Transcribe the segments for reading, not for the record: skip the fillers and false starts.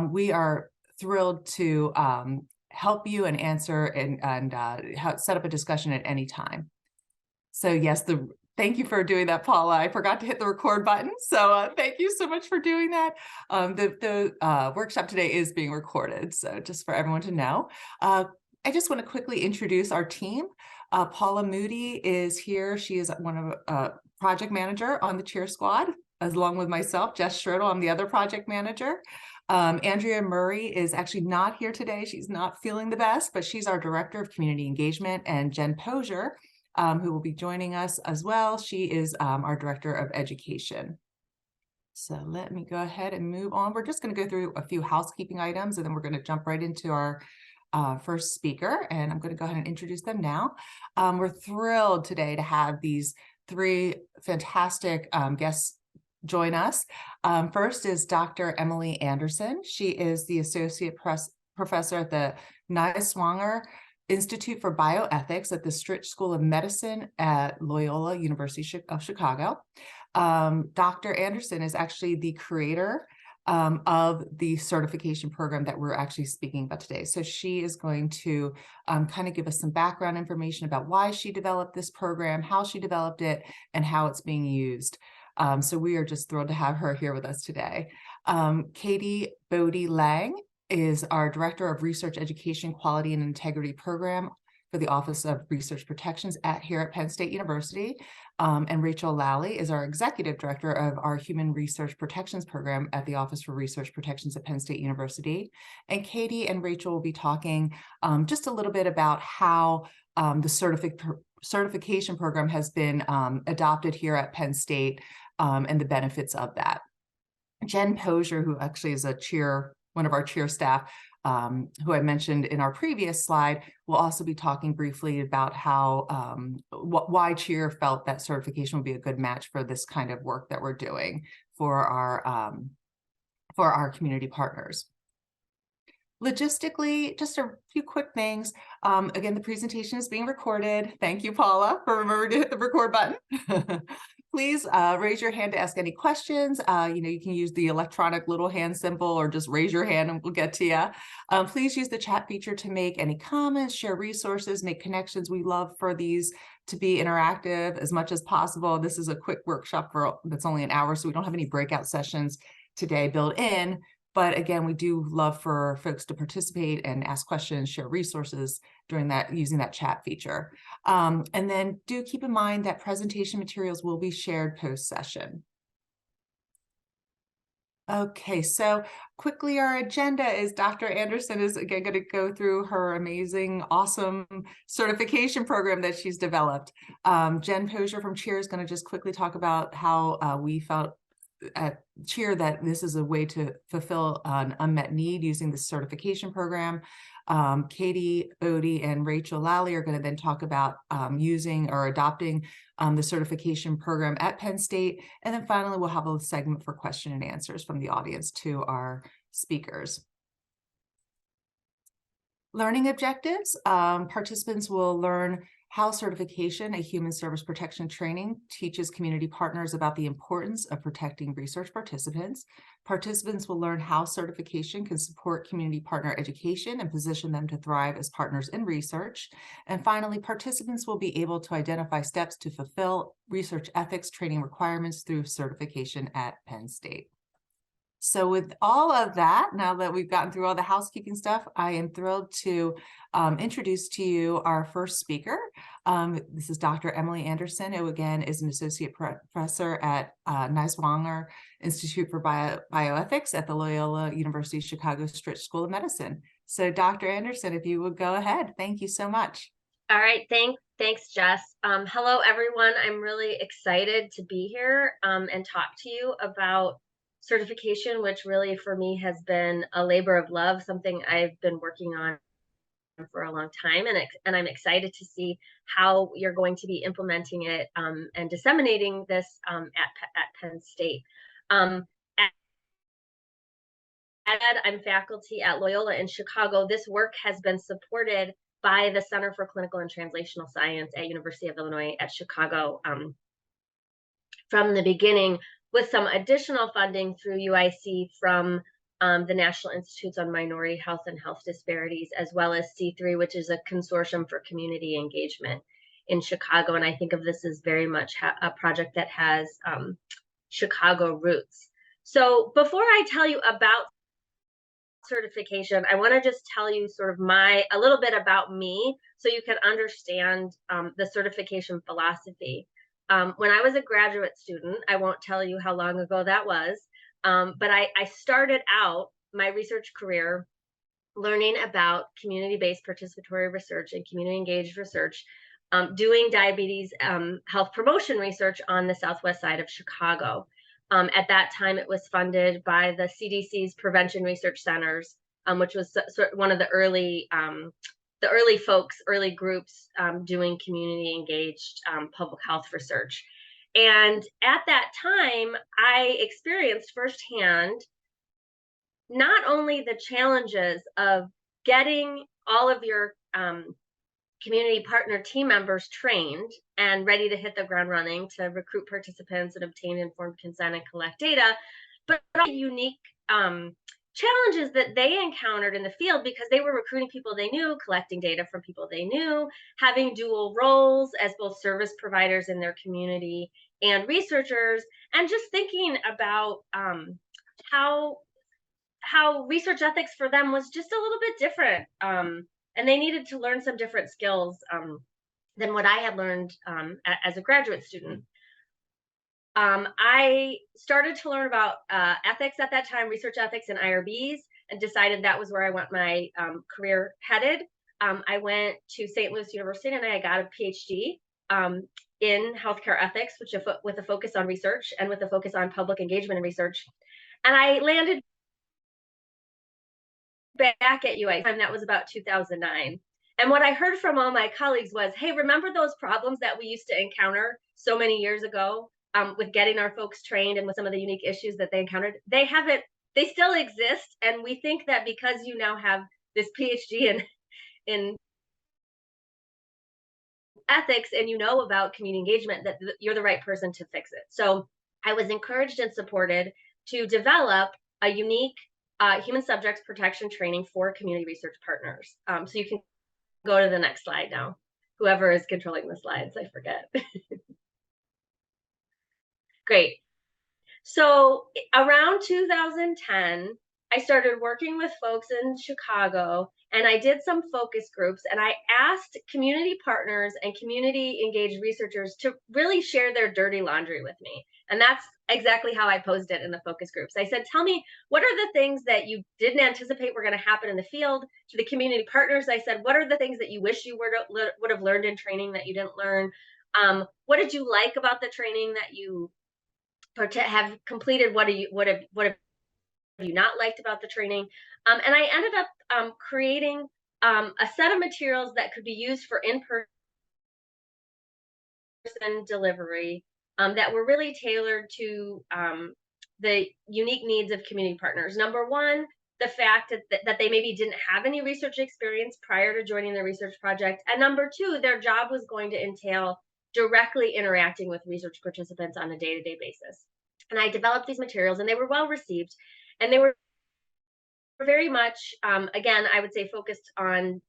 We are thrilled to help you and answer and set up a discussion at any time. So yes, thank you for doing that, Paula. I forgot to hit the record button. So thank you so much for doing that. The workshop today is being recorded. So just for everyone to know, I just want to quickly introduce our team. Paula Moody is here. She is one of project manager on the cheer squad, along with myself, Jess Schroedel. I'm the other project manager. Andrea Murray is actually not here today. She's not feeling the best, but she's our director of community engagement, and Jen Posier, who will be joining us as well. She is our director of education. So let me go ahead and move on. We're just going to go through a few housekeeping items, and then we're going to jump right into our first speaker, and I'm going to go ahead and introduce them now. We're thrilled today to have these three fantastic guests join us. First is Dr. Emily Anderson. She is the associate professor at the Neiswanger Institute for Bioethics at the Stritch School of Medicine at Loyola University of Chicago. Dr. Anderson is actually the creator of the certification program that we're actually speaking about today. So she is going to kind of give us some background information about why she developed this program, how she developed it, and how it's being used. So we are just thrilled to have her here with us today. Katie Bode-Lang is our Director of Research Education, Quality, and Integrity Program for the Office of Research Protections here at Penn State University. And Rachel Lally is our Executive Director of our Human Research Protections Program at the Office for Research Protections at Penn State University. And Katie and Rachel will be talking just a little bit about how the certification program has been adopted here at Penn State and the benefits of that. Jen Posier, who actually is one of our cheer staff, who I mentioned in our previous slide, will also be talking briefly about how why cheer felt that certification would be a good match for this kind of work that we're doing for our community partners. Logistically, just a few quick things. Again, the presentation is being recorded. Thank you, Paula, for remembering to hit the record button. Please raise your hand to ask any questions. You can use the electronic little hand symbol or just raise your hand and we'll get to you. Please use the chat feature to make any comments, share resources, make connections. We love for these to be interactive as much as possible. This is a quick workshop that's only an hour, so we don't have any breakout sessions today built in. But again, we do love for folks to participate and ask questions, share resources during that, using that chat feature. And then do keep in mind that presentation materials will be shared post-session. Okay, so quickly, our agenda is Dr. Anderson is again going to go through her amazing, awesome certification program that she's developed. Jen Posier from CHEER is going to just quickly talk about how we felt at CHEER that this is a way to fulfill an unmet need using the certification program. Katie Bode and Rachel Lally are going to then talk about using or adopting the certification program at Penn State. And then finally, we'll have a segment for question and answers from the audience to our speakers. Learning objectives. Participants will learn how certification, a human service protection training, teaches community partners about the importance of protecting research participants. Participants will learn how certification can support community partner education and position them to thrive as partners in research. And finally, participants will be able to identify steps to fulfill research ethics training requirements through certification at Penn State. So with all of that, now that we've gotten through all the housekeeping stuff, I am thrilled to introduce to you our first speaker. This is Dr. Emily Anderson, who again is an associate professor at Neiswanger Institute for Bioethics at the Loyola University Chicago Stritch School of Medicine. So Dr. Anderson, if you would go ahead. Thank you so much. All right, thanks, Jess. Hello, everyone. I'm really excited to be here and talk to you about certification, which really for me has been a labor of love, something I've been working on for a long time, and I'm excited to see how you're going to be implementing it and disseminating this at Penn State. I'm faculty at Loyola in Chicago. This work has been supported by the Center for Clinical and Translational Science at University of Illinois at Chicago from the beginning, with some additional funding through UIC from the National Institutes on Minority Health and Health Disparities, as well as C3, which is a consortium for community engagement in Chicago. And I think of this as very much a project that has Chicago roots. So before I tell you about certification, I want to just tell you sort of a little bit about me so you can understand the certification philosophy. When I was a graduate student, I won't tell you how long ago that was, but I started out my research career learning about community-based participatory research and community-engaged research, doing diabetes health promotion research on the southwest side of Chicago. At that time, it was funded by the CDC's Prevention Research Centers, which was one of the early groups doing community-engaged public health research. And at that time, I experienced firsthand not only the challenges of getting all of your community partner team members trained and ready to hit the ground running to recruit participants and obtain informed consent and collect data, but unique challenges that they encountered in the field because they were recruiting people they knew, collecting data from people they knew, having dual roles as both service providers in their community and researchers, and just thinking about how research ethics for them was just a little bit different. And they needed to learn some different skills than what I had learned as a graduate student. I started to learn about ethics at that time, research ethics and IRBs, and decided that was where I want my career headed. I went to St. Louis University and I got a PhD in healthcare ethics, with a focus on research and with a focus on public engagement and research. And I landed back at UIC, and that was about 2009. And what I heard from all my colleagues was, hey, remember those problems that we used to encounter so many years ago with getting our folks trained and with some of the unique issues that they encountered? They still exist. And we think that because you now have this PhD in ethics and you know about community engagement, that you're the right person to fix it. So I was encouraged and supported to develop a unique human subjects protection training for community research partners. So you can go to the next slide now. Whoever is controlling the slides, I forget. Great. So around 2010, I started working with folks in Chicago, and I did some focus groups, and I asked community partners and community engaged researchers to really share their dirty laundry with me. And that's exactly how I posed it in the focus groups. I said, tell me, what are the things that you didn't anticipate were going to happen in the field? To the community partners, I said, what are the things that you wish you would have learned in training that you didn't learn? What did you like about the training that you have completed? What have you not liked about the training? And I ended up creating a set of materials that could be used for in-person delivery that were really tailored to the unique needs of community partners. Number one, the fact that they maybe didn't have any research experience prior to joining the research project. And number two, their job was going to entail directly interacting with research participants on a day-to-day basis. And I developed these materials, and they were well received. And they were very much, again, I would say focused on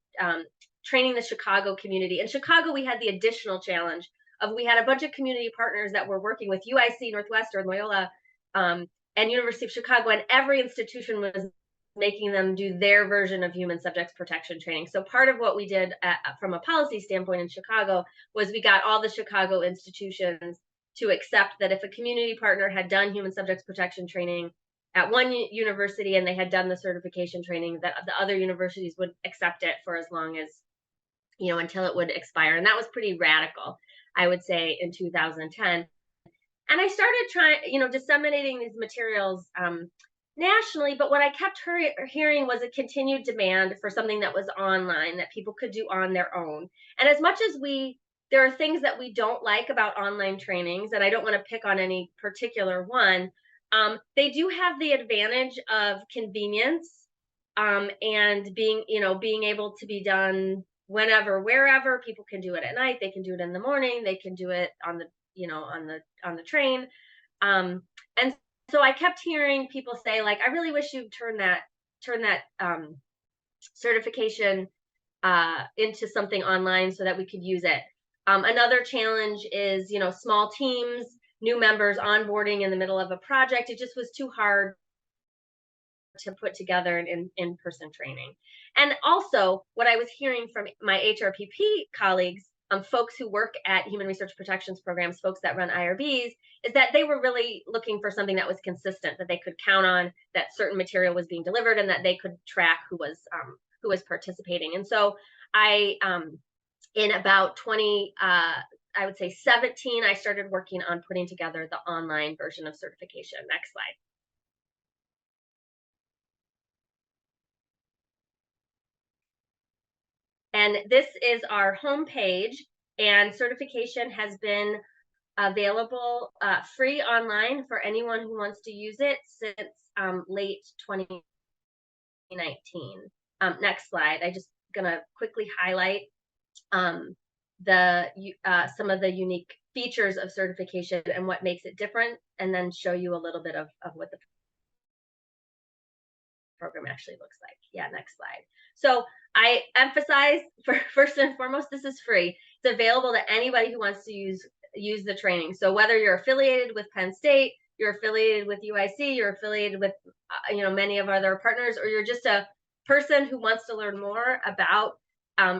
training the Chicago community. In Chicago, we had the additional challenge of we had a bunch of community partners that were working with UIC, Northwestern, Loyola, and University of Chicago, and every institution was making them do their version of human subjects protection training. So part of what we did from a policy standpoint in Chicago was we got all the Chicago institutions to accept that if a community partner had done human subjects protection training at one university and they had done the certification training, that the other universities would accept it for as long as, until it would expire. And that was pretty radical, I would say, in 2010. And I started disseminating these materials nationally, but what I kept hearing was a continued demand for something that was online, that people could do on their own. And as much as there are things that we don't like about online trainings, and I don't want to pick on any particular one, they do have the advantage of convenience and being able to be done whenever, wherever. People can do it at night, they can do it in the morning, they can do it on the on the train. And so I kept hearing people say, like, I really wish you'd turn that certification into something online so that we could use it. Another challenge is, small teams, new members onboarding in the middle of a project. It just was too hard to put together an in-person training. And also, what I was hearing from my HRPP colleagues, folks who work at human research protections programs, folks that run IRBs, is that they were really looking for something that was consistent, that they could count on, that certain material was being delivered, and that they could track who was participating. And so in about 20, I would say 17, I started working on putting together the online version of certification. Next slide. And this is our homepage, and certification has been available free online for anyone who wants to use it since late 2019. Next slide. I just gonna quickly highlight some of the unique features of certification and what makes it different, and then show you a little bit of what the program actually looks like. Yeah, next slide. So I emphasize, first and foremost, this is free. It's available to anybody who wants to use the training. So whether you're affiliated with Penn State, you're affiliated with UIC, you're affiliated with many of our other partners, or you're just a person who wants to learn more about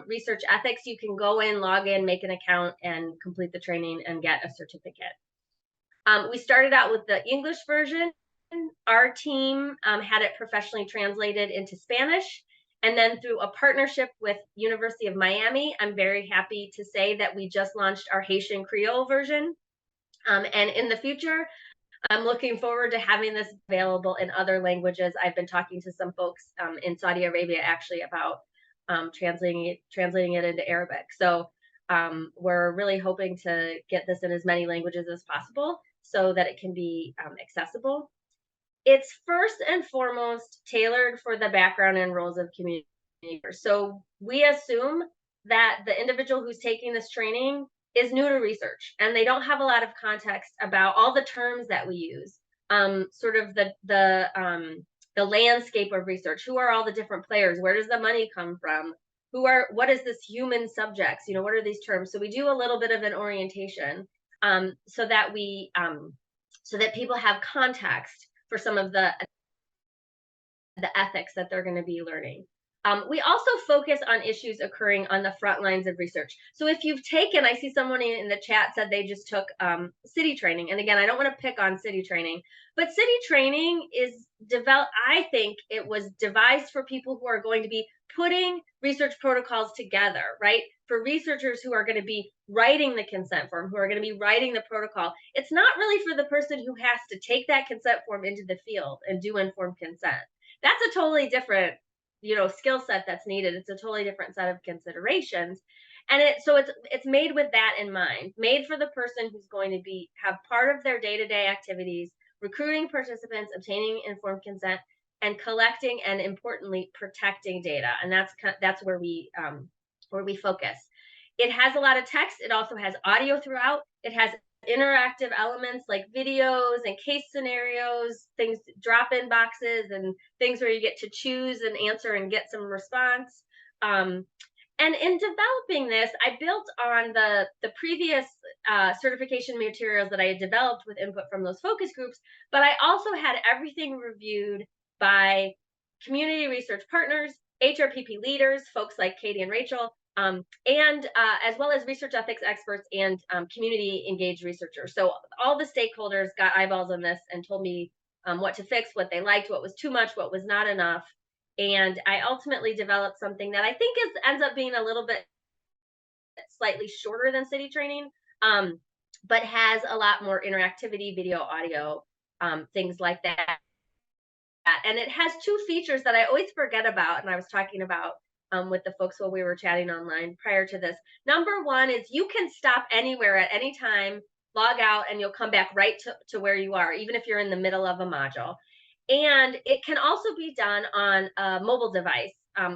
research ethics, you can go in, log in, make an account, and complete the training and get a certificate. We started out with the English version. Our team had it professionally translated into Spanish. And then through a partnership with University of Miami, I'm very happy to say that we just launched our Haitian Creole version. And in the future, I'm looking forward to having this available in other languages. I've been talking to some folks in Saudi Arabia actually about translating it into Arabic. So we're really hoping to get this in as many languages as possible so that it can be accessible. It's first and foremost tailored for the background and roles of community leaders. So we assume that the individual who's taking this training is new to research and they don't have a lot of context about all the terms that we use, sort of the landscape of research. Who are all the different players? Where does the money come from? What is this human subjects? What are these terms? So we do a little bit of an orientation so that people have context for some of the ethics that they're going to be learning. We also focus on issues occurring on the front lines of research. So if you've taken, I see someone in the chat said they just took city training. And again, I don't want to pick on city training, but city training is developed, I think it was devised for people who are going to be putting research protocols together, right? For researchers who are going to be writing the consent form, who are going to be writing the protocol. It's not really for the person who has to take that consent form into the field and do informed consent. That's a totally different skill set that's needed. It's a totally different set of considerations. And it's made with that in mind, made for the person who's going to have part of their day-to-day activities, recruiting participants, obtaining informed consent, and collecting and importantly protecting data. And that's where we focus. It has a lot of text. It also has audio throughout. It has interactive elements like videos and case scenarios, things, drop-in boxes, and things where you get to choose and answer and get some response. And in developing this, I built on the previous certification materials that I had developed with input from those focus groups, but I also had everything reviewed by community research partners, HRPP leaders, folks like Katie and Rachel, and as well as research ethics experts and community engaged researchers. So all the stakeholders got eyeballs on this and told me what to fix, what they liked, what was too much, what was not enough. And I ultimately developed something that I think ends up being a little bit slightly shorter than city training, but has a lot more interactivity, video, audio, things like that. And it has two features that I always forget about, and I was talking about with the folks while we were chatting online prior to this. Number one is you can stop anywhere at any time, log out, and you'll come back right to where you are, even if you're in the middle of a module. And it can also be done on a mobile device.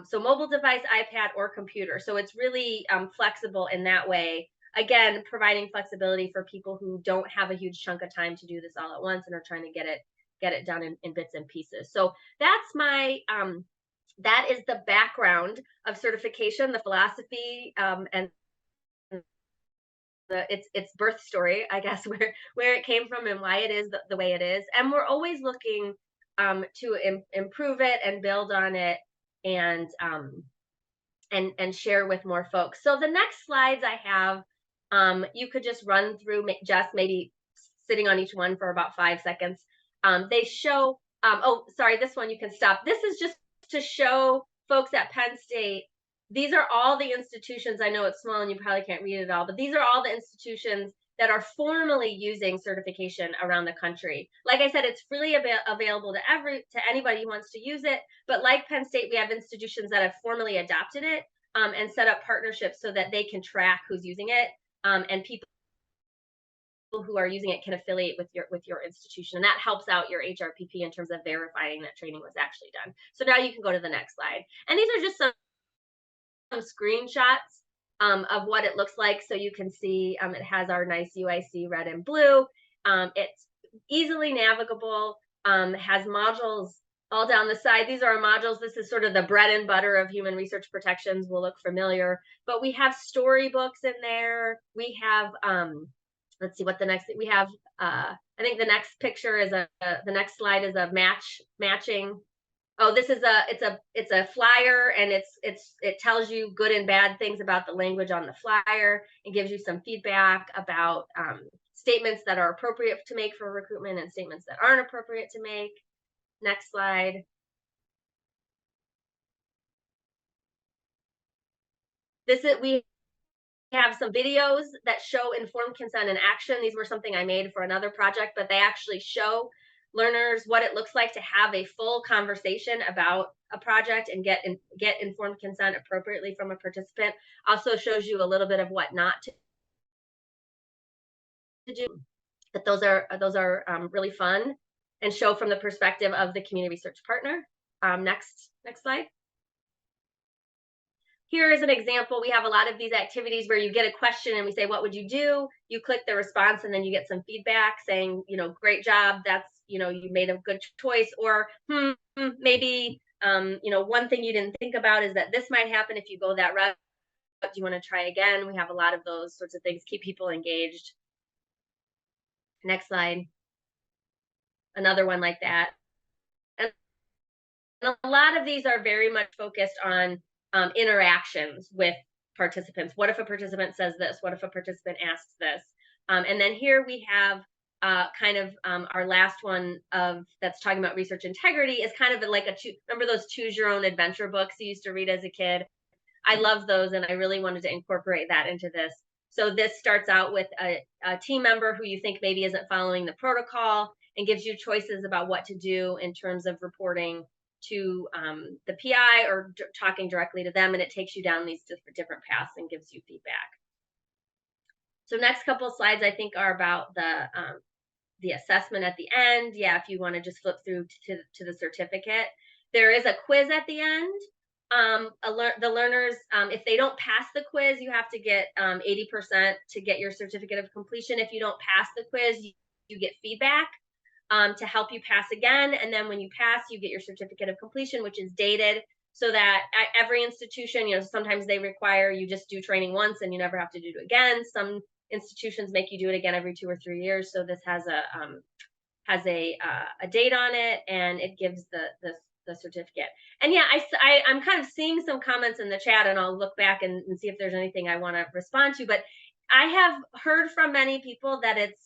So mobile device, iPad, or computer. So it's really flexible in that way. Again, providing flexibility for people who don't have a huge chunk of time to do this all at once and are trying to get it get it done in bits and pieces. So that's my that is the background of certification, the philosophy, and its birth story, I guess, where it came from and why it is the way it is. And we're always looking to improve it and build on it, and share with more folks. So the next slides I have, you could just run through, just maybe sitting on each one for about 5 seconds. They show, oh, sorry, this one you can stop. This is just to show folks at Penn State. These are all the institutions. I know it's small and you probably can't read it all, but these are all the institutions that are formally using certification around the country. Like I said, it's freely available to anybody who wants to use it. But like Penn State, we have institutions that have formally adopted it, and set up partnerships so that they can track who's using it, and people who are using it can affiliate with your institution, and that helps out your HRPP in terms of verifying that training was actually done. So now you can go to the next slide, and these are just some screenshots of what it looks like, so you can see it has our nice UIC red and blue. It's easily navigable, has modules all down the side. These are our modules. This is sort of the bread and butter of human research protections. Will look familiar, but we have storybooks in there. We have, let's see what the next, we have, I think the next picture is the next slide is a matching. Oh, this is it's a flyer, and it tells you good and bad things about the language on the flyer, and gives you some feedback about statements that are appropriate to make for recruitment and statements that aren't appropriate to make. Next slide. We have some videos that show informed consent in action. These were something I made for another project, but they actually show learners what it looks like to have a full conversation about a project and get informed consent appropriately from a participant. Also shows you a little bit of what not to do. But those are really fun and show from the perspective of the community research partner. Next slide. Here is an example. We have a lot of these activities where you get a question and we say, what would you do? You click the response and then you get some feedback saying, great job. That's, you made a good choice. Or maybe, one thing you didn't think about is that this might happen if you go that route. Do you want to try again? We have a lot of those sorts of things. Keep people engaged. Next slide. Another one like that. And a lot of these are very much focused on interactions with participants. What if a participant says this? What if a participant asks this? And then here we have our last one that's talking about research integrity is kind of like remember those choose your own adventure books you used to read as a kid? I love those, and I really wanted to incorporate that into this. So this starts out with a team member who you think maybe isn't following the protocol, and gives you choices about what to do in terms of reporting to the PI or talking directly to them, and it takes you down these different paths and gives you feedback. So next couple of slides I think are about the assessment at the end. Yeah, if you want to just flip through to the certificate, there is a quiz at the end. The learners, if they don't pass the quiz, you have to get 80% to get your certificate of completion. If you don't pass the quiz, you get feedback to help you pass again. And then when you pass, you get your certificate of completion, which is dated, so that at every institution, sometimes they require you just do training once and you never have to do it again. Some institutions make you do it again every 2 or 3 years. So this has a date on it, and it gives the certificate. And yeah, I'm kind of seeing some comments in the chat, and I'll look back and see if there's anything I want to respond to. But I have heard from many people that it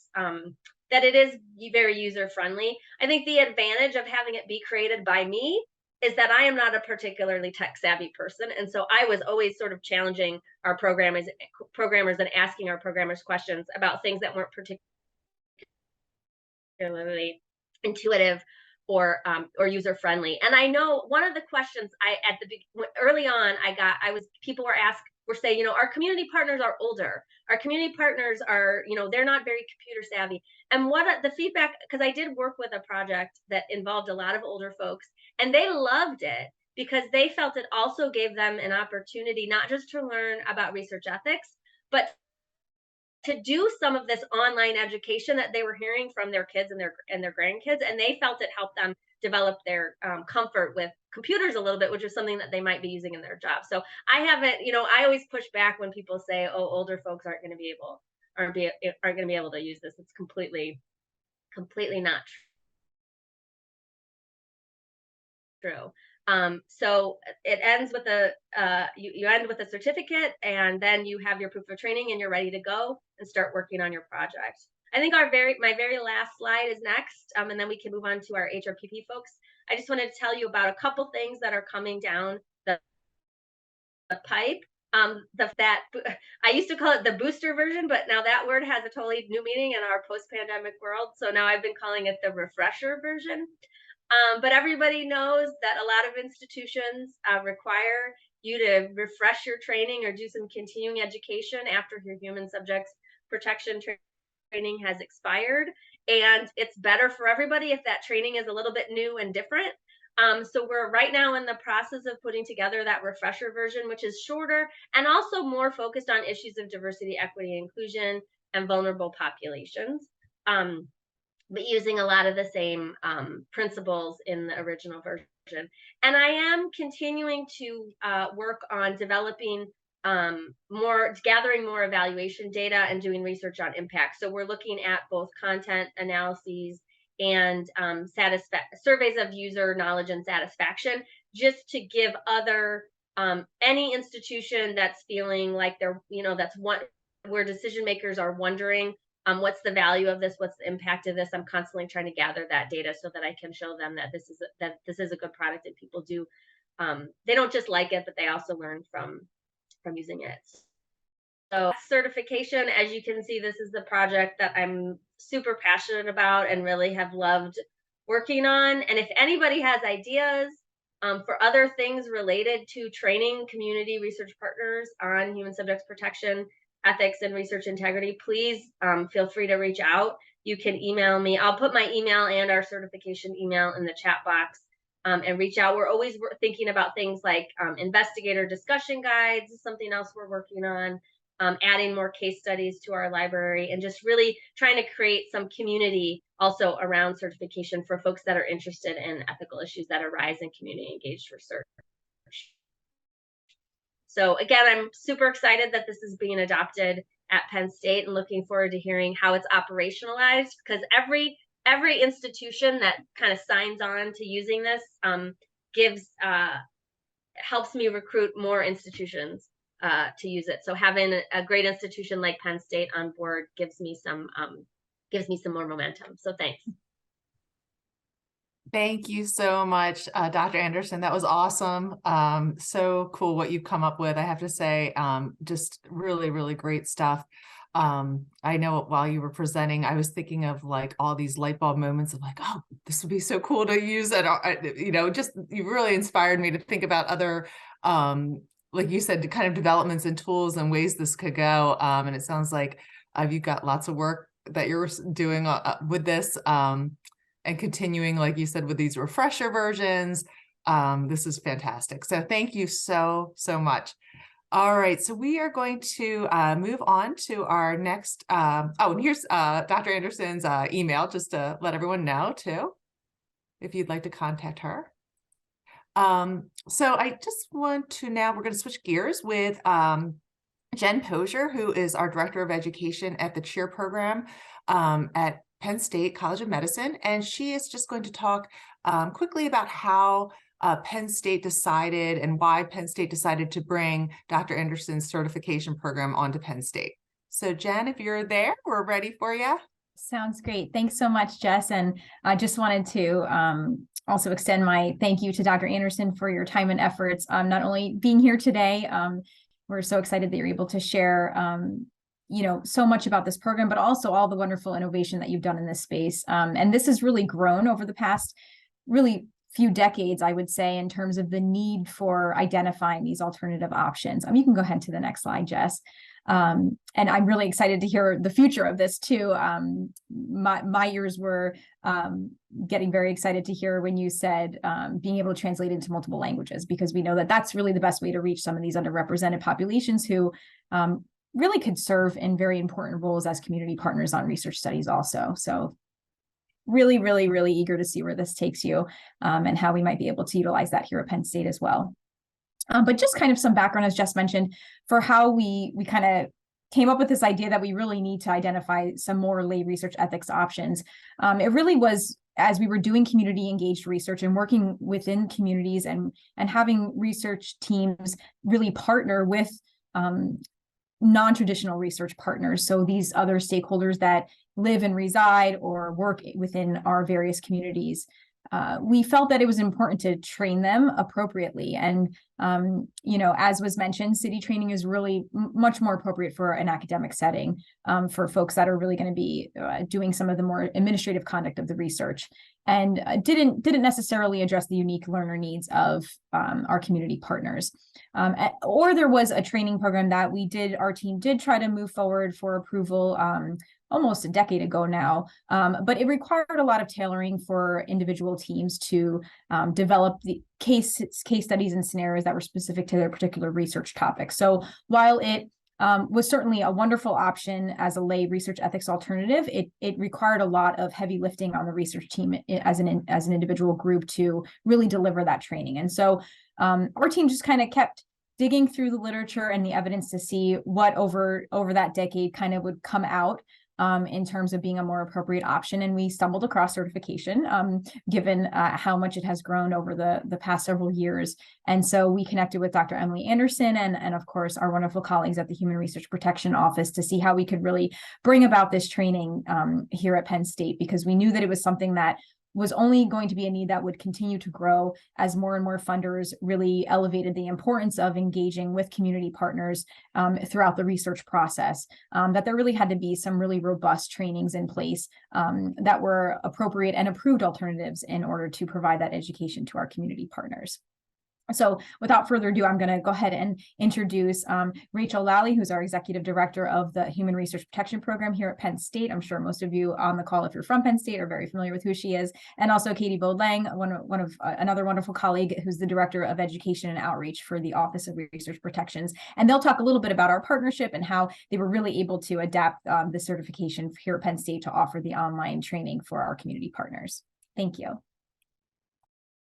is very user friendly. I think the advantage of having it be created by me is that I am not a particularly tech savvy person, and so I was always sort of challenging our programmers and asking our programmers questions about things that weren't particularly intuitive or user friendly. And I know one of the questions early on people were saying, our community partners are older. Our community partners are, they're not very computer savvy. And what the feedback, because I did work with a project that involved a lot of older folks, and they loved it because they felt it also gave them an opportunity not just to learn about research ethics, but to do some of this online education that they were hearing from their kids and their grandkids, and they felt it helped them develop their comfort with computers a little bit, which is something that they might be using in their job. So I haven't, I always push back when people say, "Oh, older folks aren't going to be able to use this." It's completely not true. So it ends with you end with a certificate, and then you have your proof of training, and you're ready to go and start working on your project. I think my very last slide is next, and then we can move on to our HRPP folks. I just wanted to tell you about a couple things that are coming down the pipe. That I used to call it the booster version, but now that word has a totally new meaning in our post-pandemic world. So now I've been calling it the refresher version. But everybody knows that a lot of institutions require you to refresh your training or do some continuing education after your human subjects protection training has expired. And it's better for everybody if that training is a little bit new and different. So we're right now in the process of putting together that refresher version, which is shorter and also more focused on issues of diversity, equity, inclusion, and vulnerable populations. But using a lot of the same principles in the original version. And I am continuing to work on developing gathering more evaluation data and doing research on impact. So we're looking at both content analyses and surveys of user knowledge and satisfaction, just to give any institution that's feeling like they're, where decision makers are wondering, what's the value of this? What's the impact of this? I'm constantly trying to gather that data so that I can show them that this is a good product and people do. They don't just like it, but they also learn from using it. So certification, as you can see, this is the project that I'm super passionate about and really have loved working on. And if anybody has ideas for other things related to training community research partners on human subjects protection, ethics, and research integrity, please feel free to reach out. You can email me. I'll put my email and our certification email in the chat box, and reach out. We're always thinking about things like investigator discussion guides is something else we're working on, adding more case studies to our library, and just really trying to create some community also around certification for folks that are interested in ethical issues that arise in community engaged research. So again, I'm super excited that this is being adopted at Penn State and looking forward to hearing how it's operationalized, because every institution that kind of signs on to using this helps me recruit more institutions to use it. So having a great institution like Penn State on board gives me some more momentum. So thanks. Thank you so much, Dr. Anderson. That was awesome. So cool what you've come up with. I have to say, just really, really great stuff. I know while you were presenting, I was thinking of like all these light bulb moments of like, oh, this would be so cool to use. And, just you really inspired me to think about other, like you said, kind of developments and tools and ways this could go. And it sounds like you've got lots of work that you're doing with this. And continuing, like you said, with these refresher versions. This is fantastic. So thank you so much. All right, so we are going to move on to our next, and here's Dr. Anderson's email, just to let everyone know too, if you'd like to contact her. So I just want to we're going to switch gears with Jen Posier, who is our Director of Education at the CHEER program at Penn State College of Medicine, and she is just going to talk quickly about how Penn State decided and why Penn State decided to bring Dr. Anderson's certification program onto Penn State. So Jen, if you're there, we're ready for you. Sounds great. Thanks so much, Jess. And I just wanted to also extend my thank you to Dr. Anderson for your time and efforts, not only being here today. We're so excited that you're able to share so much about this program, but also all the wonderful innovation that you've done in this space. And this has really grown over the past really few decades, I would say, in terms of the need for identifying these alternative options. You can go ahead to the next slide, Jess. And I'm really excited to hear the future of this too. My ears were getting very excited to hear when you said being able to translate into multiple languages, because we know that that's really the best way to reach some of these underrepresented populations who really could serve in very important roles as community partners on research studies also. So really, really, really eager to see where this takes you, and how we might be able to utilize that here at Penn State as well. But just kind of some background, as Jess mentioned, for how we kind of came up with this idea that we really need to identify some more lay research ethics options. It really was as we were doing community engaged research and working within communities and having research teams really partner with non-traditional research partners. So these other stakeholders that live and reside or work within our various communities. We felt that it was important to train them appropriately. And, as was mentioned, city training is really much more appropriate for an academic setting, for folks that are really going to be doing some of the more administrative conduct of the research, and didn't necessarily address the unique learner needs of our community partners. Or there was a training program that our team did try to move forward for approval almost a decade ago now, but it required a lot of tailoring for individual teams to develop the case studies and scenarios that were specific to their particular research topic. So while it was certainly a wonderful option as a lay research ethics alternative, it required a lot of heavy lifting on the research team as an individual group to really deliver that training. And so our team just kind of kept digging through the literature and the evidence to see what over that decade kind of would come out in terms of being a more appropriate option. And we stumbled across certification, given how much it has grown over the past several years. And so we connected with Dr. Emily Anderson and of course, our wonderful colleagues at the Human Research Protection Office to see how we could really bring about this training here at Penn State, because we knew that it was something that was only going to be a need that would continue to grow as more and more funders really elevated the importance of engaging with community partners throughout the research process, that there really had to be some really robust trainings in place that were appropriate and approved alternatives in order to provide that education to our community partners. So without further ado, I'm going to go ahead and introduce Rachel Lally, who's our Executive Director of the Human Research Protection Program here at Penn State. I'm sure most of you on the call, if you're from Penn State, are very familiar with who she is. And also Katie Bode-Lang, another wonderful colleague who's the Director of Education and Outreach for the Office of Research Protections. And they'll talk a little bit about our partnership and how they were really able to adapt the certification here at Penn State to offer the online training for our community partners. Thank you.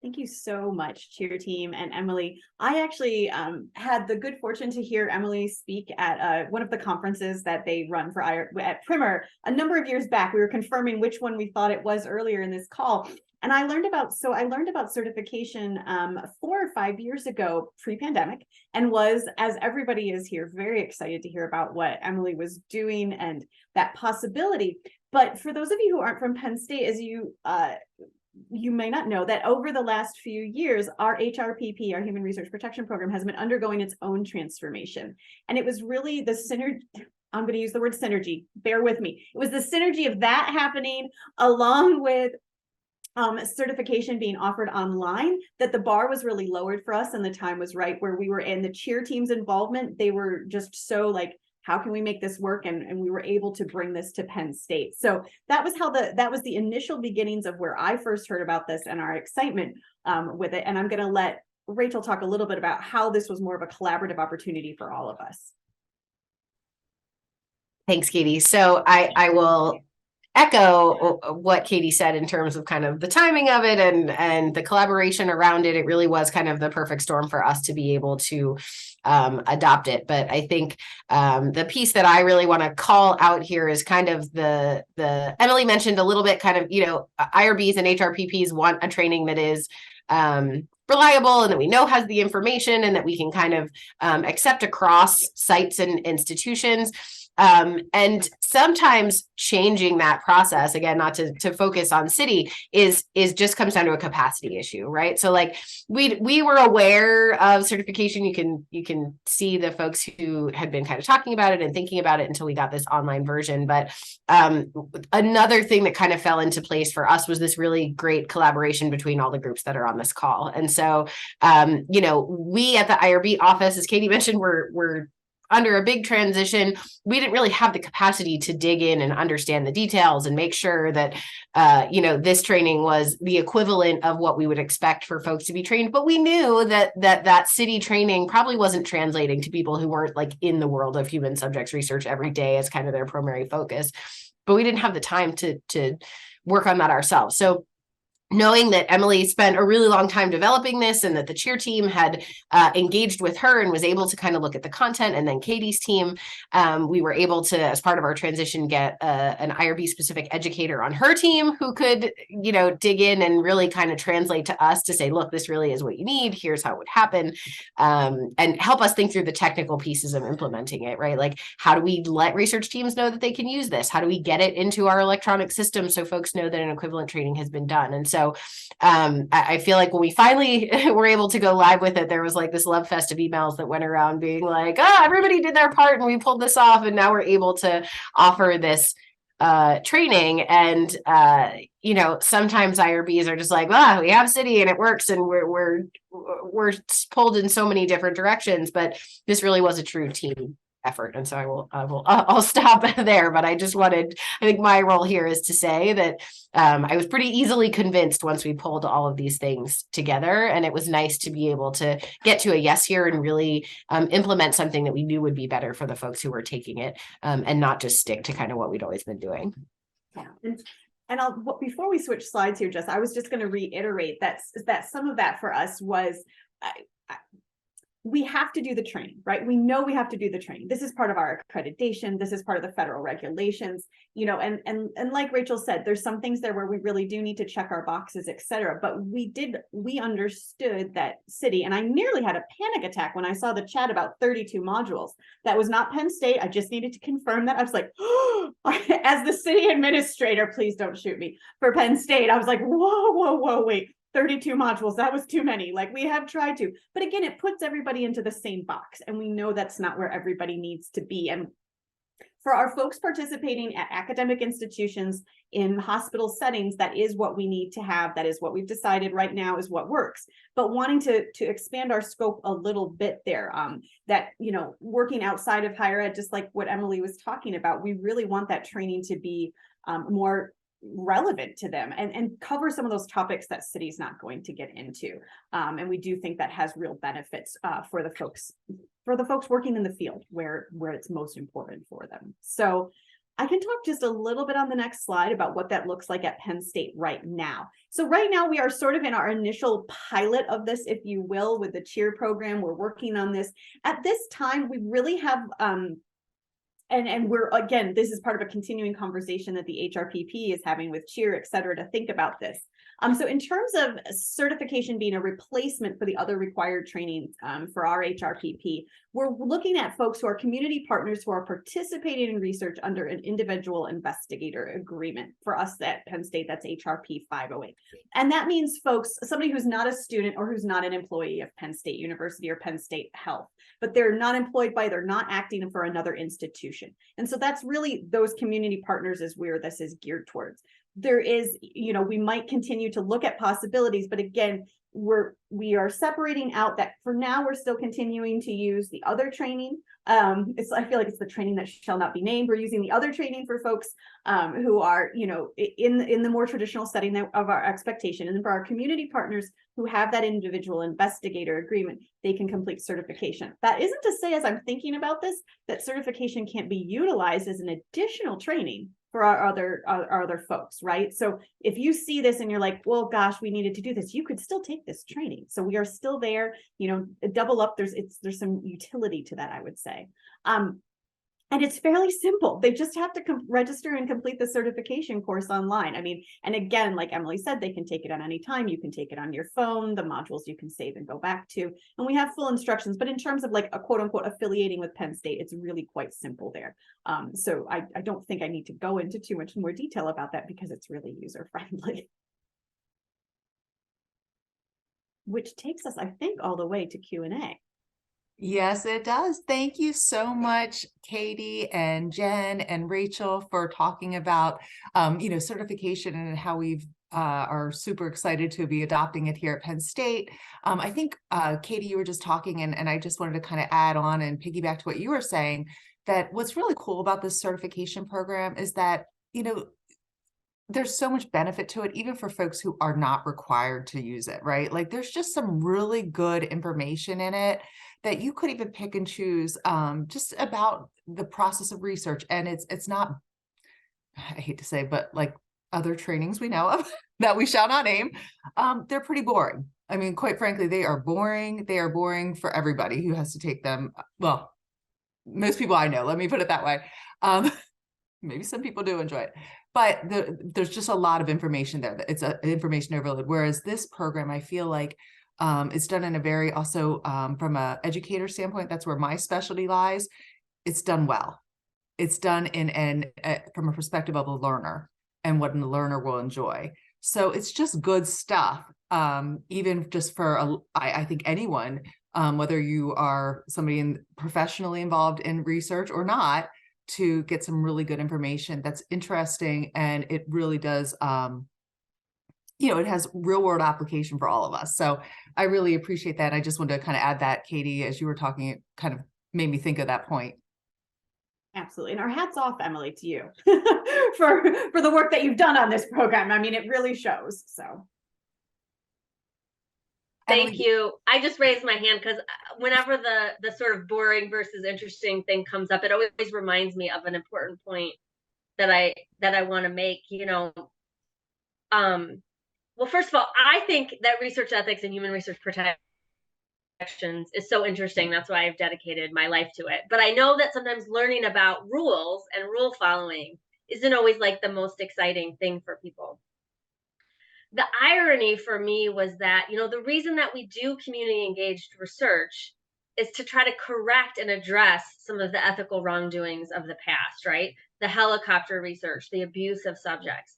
Thank you so much, Cheer Team and Emily. I actually had the good fortune to hear Emily speak at one of the conferences that they run for at Primer a number of years back. We were confirming which one we thought it was earlier in this call. And I learned about certification 4 or 5 years ago, pre-pandemic, and was, as everybody is here, very excited to hear about what Emily was doing and that possibility. But for those of you who aren't from Penn State, as you may not know, that over the last few years, our HRPP, our Human Research Protection Program, has been undergoing its own transformation. And it was really the synergy, I'm going to use the word synergy, bear with me. It was the synergy of that happening along with certification being offered online, that the bar was really lowered for us and the time was right, where we were in the cheer team's involvement. They were just so like, how can we make this work? And we were able to bring this to Penn State. So that was how that was the initial beginnings of where I first heard about this and our excitement with it. And I'm going to let Rachel talk a little bit about how this was more of a collaborative opportunity for all of us. Thanks, Katie. So I will echo what Katie said in terms of kind of the timing of it and the collaboration around it. It really was kind of the perfect storm for us to be able to adopt it. But I think the piece that I really want to call out here is kind of the Emily mentioned a little bit kind of, IRBs and HRPPs want a training that is reliable and that we know has the information and that we can kind of accept across sites and institutions. And sometimes changing that process, again, not to focus on city, is just comes down to a capacity issue, right? So like we were aware of certification. You can see the folks who had been kind of talking about it and thinking about it until we got this online version. But another thing that kind of fell into place for us was this really great collaboration between all the groups that are on this call. And so, we at the IRB office, as Katie mentioned, we're under a big transition, we didn't really have the capacity to dig in and understand the details and make sure that, this training was the equivalent of what we would expect for folks to be trained. But we knew that city training probably wasn't translating to people who weren't like in the world of human subjects research every day as kind of their primary focus. But we didn't have the time to work on that ourselves. So knowing that Emily spent a really long time developing this and that the cheer team had engaged with her and was able to kind of look at the content, and then Katie's team, we were able to, as part of our transition, get an IRB specific educator on her team who could, dig in and really kind of translate to us to say, look, this really is what you need. Here's how it would happen, and help us think through the technical pieces of implementing it, right? Like, how do we let research teams know that they can use this? How do we get it into our electronic system so folks know that an equivalent training has been done? And so I feel like when we finally were able to go live with it, there was like this love fest of emails that went around being like, oh, everybody did their part and we pulled this off, and now we're able to offer this training. And sometimes IRBs are just like, well, we have city and it works, and we're pulled in so many different directions, but this really was a true team effort. And so I'll stop there, but I think my role here is to say that I was pretty easily convinced once we pulled all of these things together, and it was nice to be able to get to a yes here and really implement something that we knew would be better for the folks who were taking it, and not just stick to kind of what we'd always been doing. Yeah. And before we switch slides here, Jess, I was just going to reiterate that some of that for us was, we have to do the training, right? We know we have to do the training. This is part of our accreditation. This is part of the federal regulations, and like Rachel said, there's some things there where we really do need to check our boxes, et cetera. But we understood that city, and I nearly had a panic attack when I saw the chat about 32 modules. That was not Penn State. I just needed to confirm that. I was like, oh, as the city administrator, please don't shoot me, for Penn State. I was like, whoa, wait. 32 modules, that was too many. Like, we have tried to, but again, it puts everybody into the same box, and we know that's not where everybody needs to be. And for our folks participating at academic institutions in hospital settings, that is what we need to have. That is what we've decided right now is what works. But wanting to expand our scope a little bit there, that, working outside of higher ed, just like what Emily was talking about, we really want that training to be more relevant to them and cover some of those topics that city's not going to get into. And we do think that has real benefits for the folks working in the field where it's most important for them. So I can talk just a little bit on the next slide about what that looks like at Penn State right now. So right now we are sort of in our initial pilot of this, if you will, with the cheer program. We're working on this. At this time, we really have and we're, again, this is part of a continuing conversation that the HRPP is having with cheer, et cetera, to think about this. So in terms of certification being a replacement for the other required trainings for our HRPP, we're looking at folks who are community partners who are participating in research under an individual investigator agreement. For us at Penn State, that's HRP 508. And that means somebody who's not a student or who's not an employee of Penn State University or Penn State Health, but they're not employed by, they're not acting for another institution. And so that's really those community partners is where this is geared towards. There is, we might continue to look at possibilities, but again, we are separating out that for now, we're still continuing to use the other training. I feel like it's the training that shall not be named. We're using the other training for folks who are, in the more traditional setting of our expectation. And then for our community partners who have that individual investigator agreement, they can complete certification. That isn't to say, as I'm thinking about this, that certification can't be utilized as an additional training for our other folks, right? So if you see this and you're like, well, gosh, we needed to do this, you could still take this training. So we are still there, double up. There's some utility to that, I would say. And it's fairly simple. They just have to register and complete the certification course online. I mean, and again, like Emily said, they can take it on any time. You can take it on your phone, the modules you can save and go back to. And we have full instructions, but in terms of like a quote unquote affiliating with Penn State, it's really quite simple there. So I don't think I need to go into too much more detail about that because it's really user friendly. Which takes us, I think, all the way to Q&A. Yes, it does. Thank you so much, Katie and Jen and Rachel, for talking about, certification and how we've are super excited to be adopting it here at Penn State. I think, Katie, you were just talking, and I just wanted to kind of add on and piggyback to what you were saying, that what's really cool about this certification program is that, there's so much benefit to it, even for folks who are not required to use it, right? Like there's just some really good information in it that you could even pick and choose, just about the process of research. And it's not, I hate to say, but like other trainings we know of that we shall not name, they're pretty boring. I mean, quite frankly, they are boring. They are boring for everybody who has to take them. Well, most people I know, let me put it that way. Maybe some people do enjoy it, but there's just a lot of information there. It's an information overload. Whereas this program, I feel like it's done in a very, also from a educator standpoint, that's where my specialty lies. It's done well. It's done from a perspective of a learner and what the learner will enjoy. So it's just good stuff. Even just for, I think anyone, whether you are somebody professionally involved in research or not, to get some really good information that's interesting, and it really does, it has real world application for all of us. So I really appreciate that. I just wanted to kind of add that, Katie, as you were talking, it kind of made me think of that point. Absolutely. And our hats off, Emily, to you for the work that you've done on this program. I mean, it really shows. So. Thank you. I just raised my hand because whenever the sort of boring versus interesting thing comes up, it always reminds me of an important point that I want to make. Well, first of all, I think that research ethics and human research protections is so interesting. That's why I've dedicated my life to it. But I know that sometimes learning about rules and rule following isn't always like the most exciting thing for people. The irony for me was that, the reason that we do community engaged research is to try to correct and address some of the ethical wrongdoings of the past, right? The helicopter research, the abuse of subjects.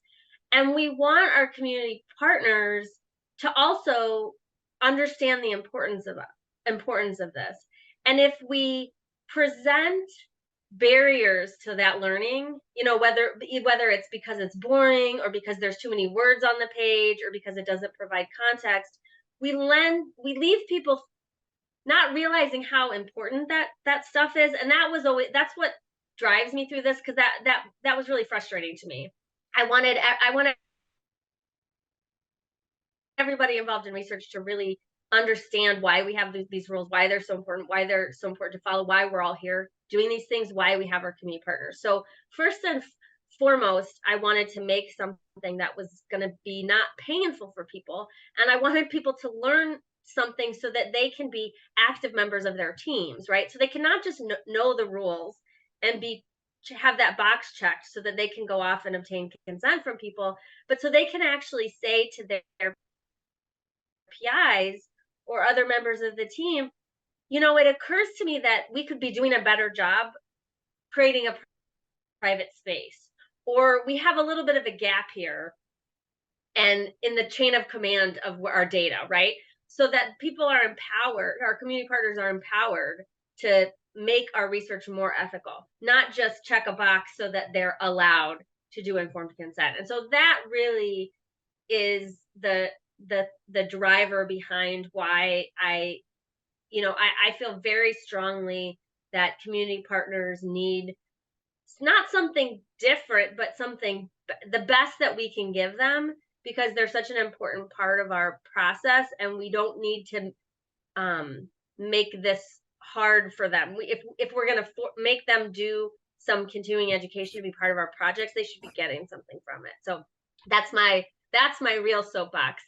And we want our community partners to also understand the importance of this. And if we present barriers to that learning, whether it's because it's boring or because there's too many words on the page or because it doesn't provide context, we leave people not realizing how important that stuff is. And that's what drives me through this, because that was really frustrating to me. I wanted everybody involved in research to really understand why we have these rules, why they're so important to follow, why we're all here doing these things, why we have our community partners. So first and foremost, I wanted to make something that was going to be not painful for people. And I wanted people to learn something so that they can be active members of their teams, right? So they cannot just know the rules and have that box checked so that they can go off and obtain consent from people, but so they can actually say to their PIs or other members of the team, it occurs to me that we could be doing a better job creating a private space, or we have a little bit of a gap here and in the chain of command of our data, right? So that people are empowered, our community partners are empowered to make our research more ethical, not just check a box so that they're allowed to do informed consent. And so that really is the driver behind why I feel very strongly that community partners need not something different, but something the best that we can give them, because they're such an important part of our process, and we don't need to make this hard for them. If we're going to make them do some continuing education to be part of our projects, they should be getting something from it. So that's my real soapbox.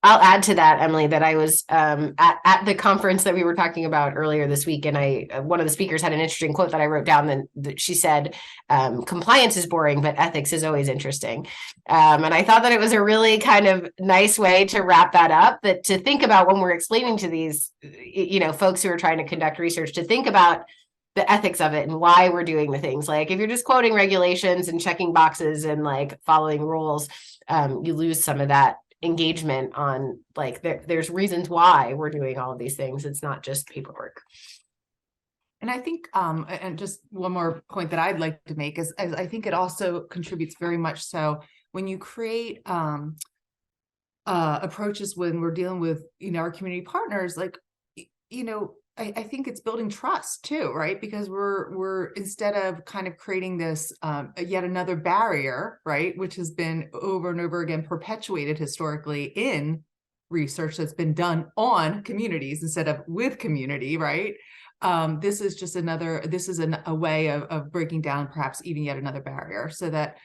I'll add to that, Emily, that I was at the conference that we were talking about earlier this week, and one of the speakers had an interesting quote that I wrote down. That she said, "Compliance is boring, but ethics is always interesting." And I thought that it was a really kind of nice way to wrap that up. That to think about when we're explaining to these, folks who are trying to conduct research, to think about the ethics of it and why we're doing the things. Like if you're just quoting regulations and checking boxes and like following rules, you lose some of that engagement on like there's reasons why we're doing all of these things. It's not just paperwork. And I think, and just one more point that I'd like to make is I think it also contributes very much so when you create approaches when we're dealing with, our community partners, like, I think it's building trust too, right? Because we're instead of kind of creating this yet another barrier, right, which has been over and over again perpetuated historically in research that's been done on communities instead of with community, right? This is just a way of breaking down perhaps even yet another barrier so that,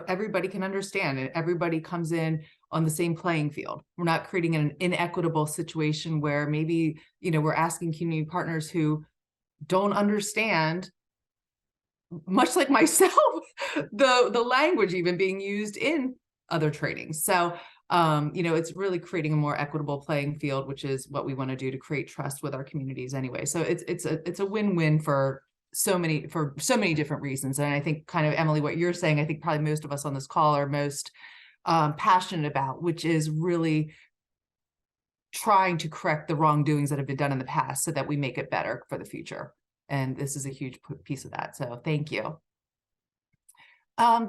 everybody can understand and everybody comes in on the same playing field. We're not creating an inequitable situation where maybe, we're asking community partners who don't understand, much like myself, the language even being used in other trainings. So, it's really creating a more equitable playing field, which is what we want to do to create trust with our communities anyway. So it's a win-win for so many different reasons. And I think kind of, Emily, what you're saying, I think probably most of us on this call are most passionate about, which is really trying to correct the wrongdoings that have been done in the past so that we make it better for the future. And this is a huge piece of that. So thank you.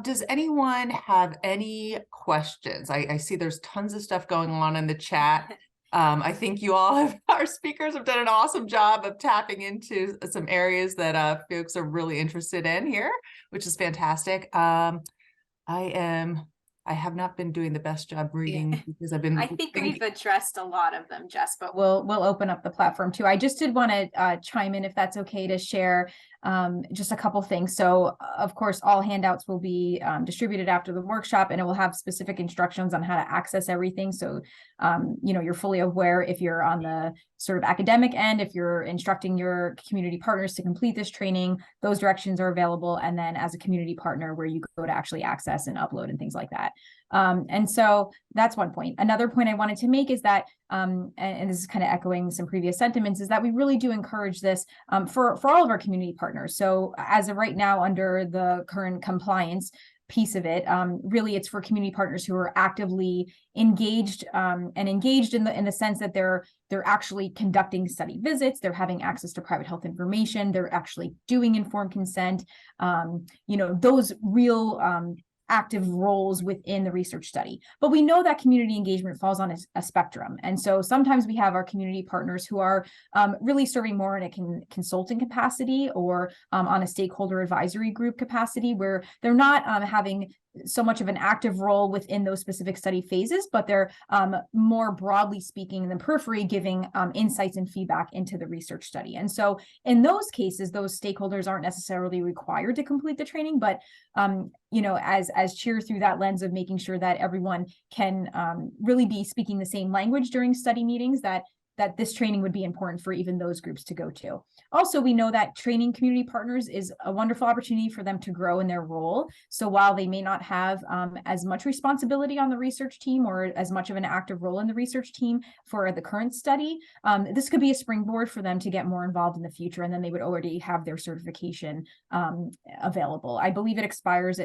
Does anyone have any questions? I see there's tons of stuff going on in the chat. I think you all our speakers have done an awesome job of tapping into some areas that folks are really interested in here, which is fantastic. I have not been doing the best job reading because I've been. I think we've addressed a lot of them, Jess, but we'll open up the platform too. I just did want to chime in, if that's okay, to share just a couple things. So of course, all handouts will be distributed after the workshop, and it will have specific instructions on how to access everything. So, you're fully aware if you're on the sort of academic end, if you're instructing your community partners to complete this training, those directions are available. And then as a community partner, where you go to actually access and upload and things like that. And so that's one point. Another point I wanted to make is that, and this is kind of echoing some previous sentiments, is that we really do encourage this for all of our community partners. So as of right now, under the current compliance piece of it, really it's for community partners who are actively engaged and engaged in the sense that they're actually conducting study visits, they're having access to private health information, they're actually doing informed consent, those real active roles within the research study. But we know that community engagement falls on a spectrum. And so sometimes we have our community partners who are really serving more in a consulting capacity or on a stakeholder advisory group capacity, where they're not having so much of an active role within those specific study phases, but they're more broadly speaking in the periphery, giving insights and feedback into the research study. And so in those cases, those stakeholders aren't necessarily required to complete the training, but as cheer through that lens of making sure that everyone can really be speaking the same language during study meetings, that this training would be important for even those groups to go to. Also, we know that training community partners is a wonderful opportunity for them to grow in their role. So while they may not have as much responsibility on the research team or as much of an active role in the research team for the current study, this could be a springboard for them to get more involved in the future, and then they would already have their certification available. I believe it expires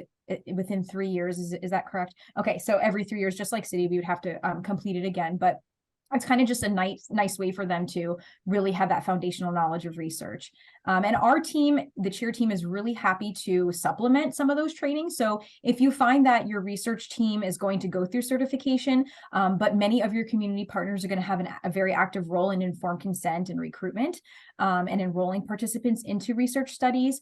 within 3 years. Is that correct? Okay, so every 3 years, just like City, we would have to complete it again, but it's kind of just a nice way for them to really have that foundational knowledge of research. And our team, the CHEER team, is really happy to supplement some of those trainings. So if you find that your research team is going to go through certification, but many of your community partners are going to have a very active role in informed consent and recruitment and enrolling participants into research studies,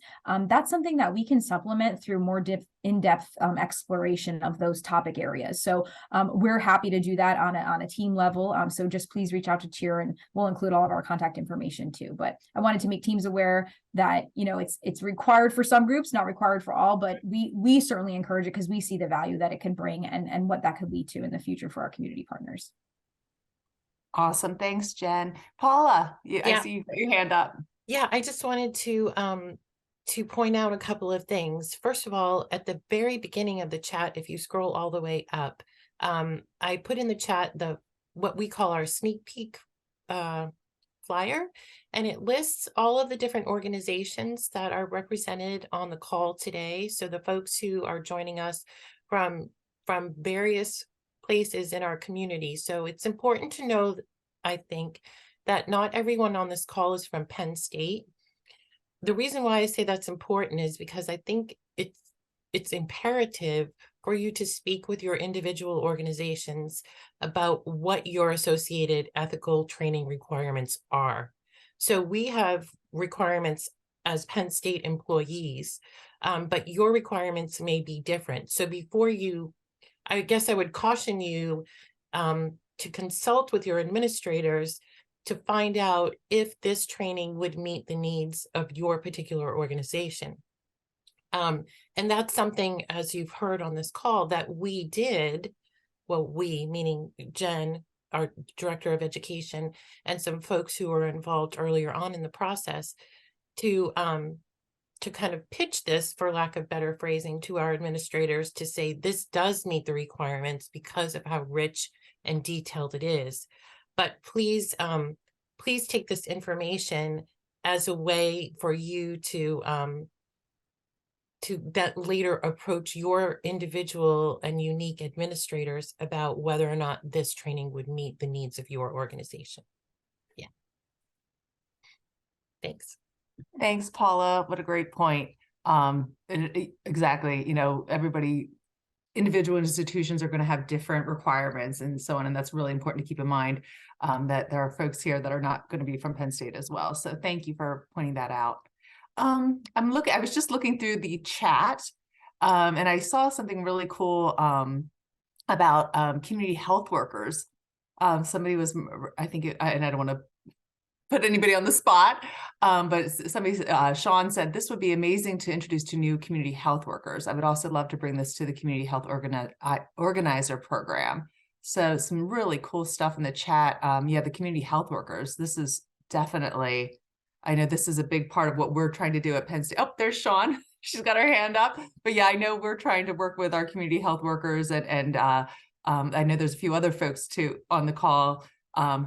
that's something that we can supplement through more in-depth exploration of those topic areas. So we're happy to do that on a team level. So just please reach out to CHEER, and we'll include all of our contact information too. But I wanted to make teams aware that it's required for some groups, not required for all, but we certainly encourage it because we see the value that it can bring and what that could lead to in the future for our community partners. Awesome. Thanks, Jen. Paula, I see you put your hand up. Yeah, I just wanted to point out a couple of things. First of all, at the very beginning of the chat, if you scroll all the way up, I put in the chat what we call our sneak peek flyer, and it lists all of the different organizations that are represented on the call today. So the folks who are joining us from various places in our community. So it's important to know, I think, that not everyone on this call is from Penn State. the reason why I say that's important is because I think it's imperative for you to speak with your individual organizations about what your associated ethical training requirements are. So we have requirements as Penn State employees, but your requirements may be different. So before you, I guess I would caution you to consult with your administrators to find out if this training would meet the needs of your particular organization. And that's something, as you've heard on this call, that we did, well, we, meaning Jen, our director of education, and some folks who were involved earlier on in the process to kind of pitch this, for lack of better phrasing, to our administrators to say this does meet the requirements because of how rich and detailed it is. But please, please take this information as a way for you to that later approach your individual and unique administrators about whether or not this training would meet the needs of your organization. Yeah. Thanks. Thanks, Paula. What a great point. Exactly. You know, individual institutions are going to have different requirements and so on. And that's really important to keep in mind, that there are folks here that are not going to be from Penn State as well. So thank you for pointing that out. I was just looking through the chat, and I saw something really cool, about, community health workers. Somebody was, I think, and I don't want to put anybody on the spot, but somebody, Sean said, this would be amazing to introduce to new community health workers. I would also love to bring this to the community health organizer program. So some really cool stuff in the chat. Yeah, the community health workers, this is definitely, I know this is a big part of what we're trying to do at Penn State. Oh, there's Sean. She's got her hand up. But yeah, I know we're trying to work with our community health workers, and I know there's a few other folks too on the call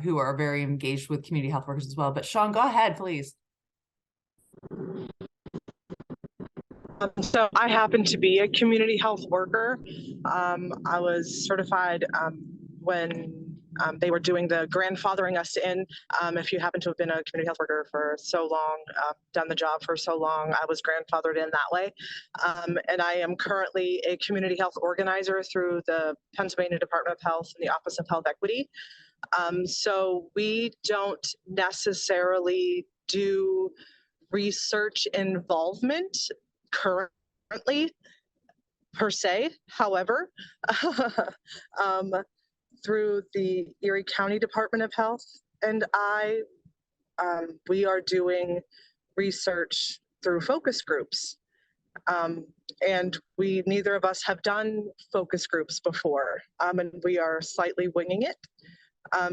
who are very engaged with community health workers as well. But Sean, go ahead, please. So I happen to be a community health worker. I was certified when they were doing the grandfathering us in. If you happen to have been a community health worker for so long, done the job for so long, I was grandfathered in that way. And I am currently a community health organizer through the Pennsylvania Department of Health and the Office of Health Equity. So we don't necessarily do research involvement currently per se. However, through the Erie County Department of Health and we are doing research through focus groups. And neither of us have done focus groups before, and we are slightly winging it,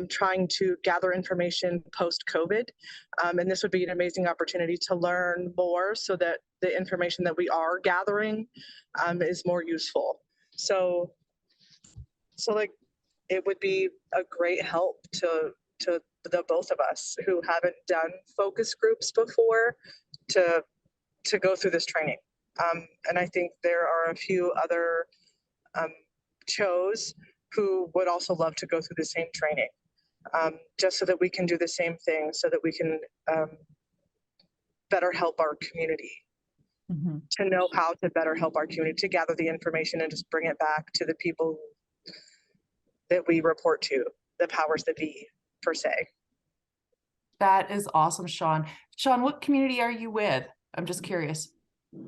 trying to gather information post-COVID. And this would be an amazing opportunity to learn more so that the information that we are gathering is more useful. So like, it would be a great help to the both of us who haven't done focus groups before to go through this training. And I think there are a few other CHOs who would also love to go through the same training, just so that we can do the same thing, so that we can better help our community, to know how to better help our community, to gather the information and just bring it back to the people that we report to, the powers that be, per se. That is awesome, Sean. Sean, what community are you with? I'm just curious.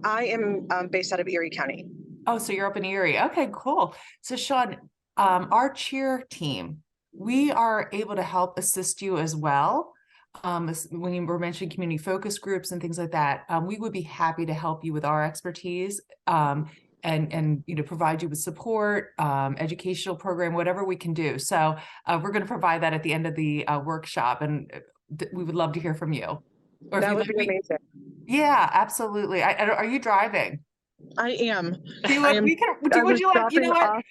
I am based out of Erie County. Oh, so you're up in Erie. Okay, cool. So Sean, our cheer team, we are able to help assist you as well. When you were mentioning community focus groups and things like that, we would be happy to help you with our expertise, and you know, provide you with support, educational program, whatever we can do. So we're going to provide that at the end of the workshop, and we would love to hear from you. Or that would be amazing. Yeah, absolutely. Are you driving? I am. Would you like, you know what?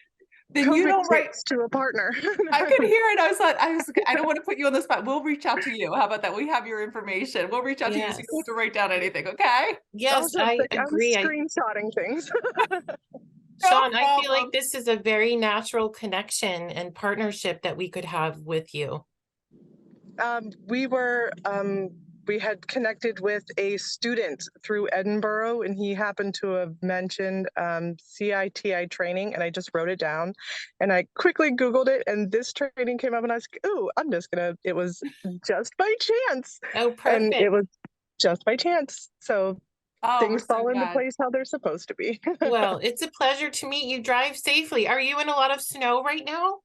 Then you don't write to a partner. I could hear it. I don't want to put you on the spot. We'll reach out to you. How about that? We have your information. We'll reach out to you so you don't have to write down anything. Okay. Yes, I agree. I'm screenshotting things. Sean, I feel like this is a very natural connection and partnership that we could have with you. We were we had connected with a student through Edinburgh, and he happened to have mentioned CITI training, and I just wrote it down, and I quickly Googled it, and this training came up, and I was like, "Ooh, I'm just gonna." It was just by chance, Oh, and it perfect. was just by chance. So Oh, we're things so fall into glad. place how they're supposed to be. Well, it's a pleasure to meet you. Drive safely. Are you in a lot of snow right now?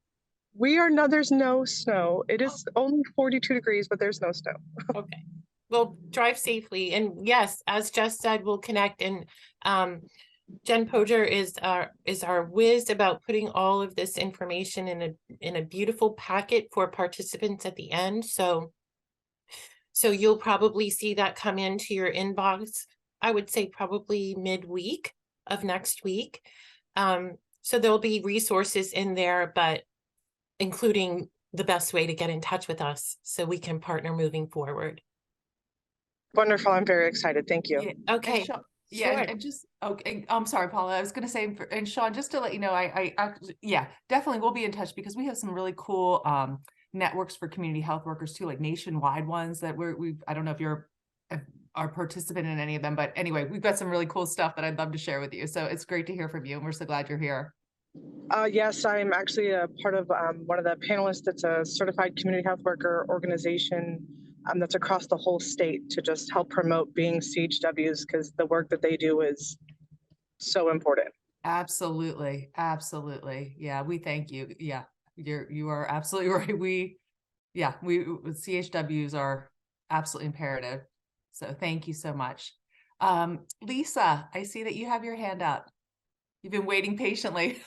We are not. There's no snow. It is only 42 degrees, but there's no snow. Okay. Well, drive safely. And yes, as Jess said, we'll connect. And Jen Poger is our whiz about putting all of this information in a beautiful packet for participants at the end. So you'll probably see that come into your inbox, I would say probably midweek of next week. So there'll be resources in there, but including the best way to get in touch with us so we can partner moving forward. Wonderful. I'm very excited. Thank you. Yeah. Okay. Yeah, Sure. and just okay. I'm sorry, Paula. I was going to say, and Sean, just to let you know, I yeah, definitely we'll be in touch because we have some really cool networks for community health workers too, like nationwide ones that I don't know if you're are participant in any of them, but anyway, we've got some really cool stuff that I'd love to share with you. So it's great to hear from you, and we're so glad you're here. Yes, I'm actually a part of one of the panelists. That's a certified community health worker organization that's across the whole state to just help promote being CHWs, because the work that they do is so important. Absolutely, absolutely. Yeah, we thank you. Yeah, you are absolutely right. We CHWs are absolutely imperative. So thank you so much. Lisa, I see that you have your hand up. You've been waiting patiently.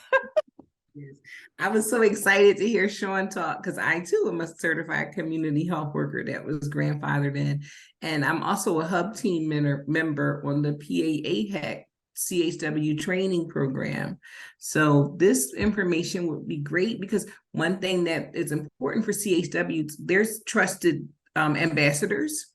Yes. I was so excited to hear Sean talk because I too am a certified community health worker that was grandfathered in. And I'm also a hub team member on the PAAHEC CHW training program. So this information would be great because one thing that is important for CHWs, there's trusted ambassadors,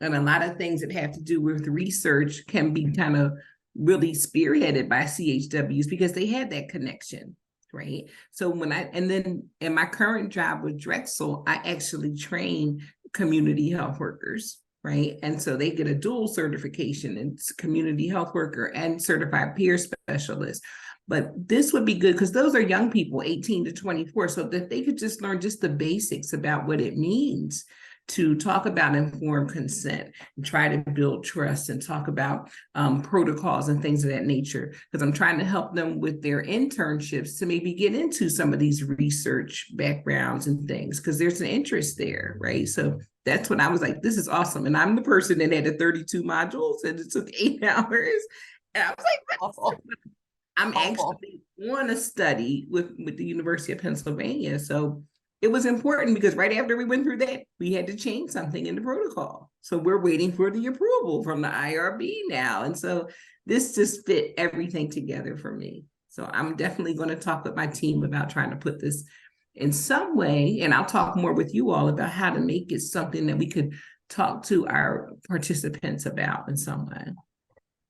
and a lot of things that have to do with research can be kind of really spearheaded by CHWs because they had that connection. Right. So and then in my current job with Drexel, I actually train community health workers. Right. And so they get a dual certification. It's community health worker and certified peer specialist. But this would be good because those are young people, 18 to 24. So that they could just learn just the basics about what it means to talk about informed consent and try to build trust and talk about protocols and things of that nature. Because I'm trying to help them with their internships to maybe get into some of these research backgrounds and things because there's an interest there, right? So that's when I was like, this is awesome. And I'm the person that had the 32 modules and it took 8 hours. And I was like, Awful. I'm actually on a study with the University of Pennsylvania. So it was important because right after we went through that, we had to change something in the protocol. So we're waiting for the approval from the IRB now. And so this just fit everything together for me. So I'm definitely going to talk with my team about trying to put this in some way. And I'll talk more with you all about how to make it something that we could talk to our participants about in some way.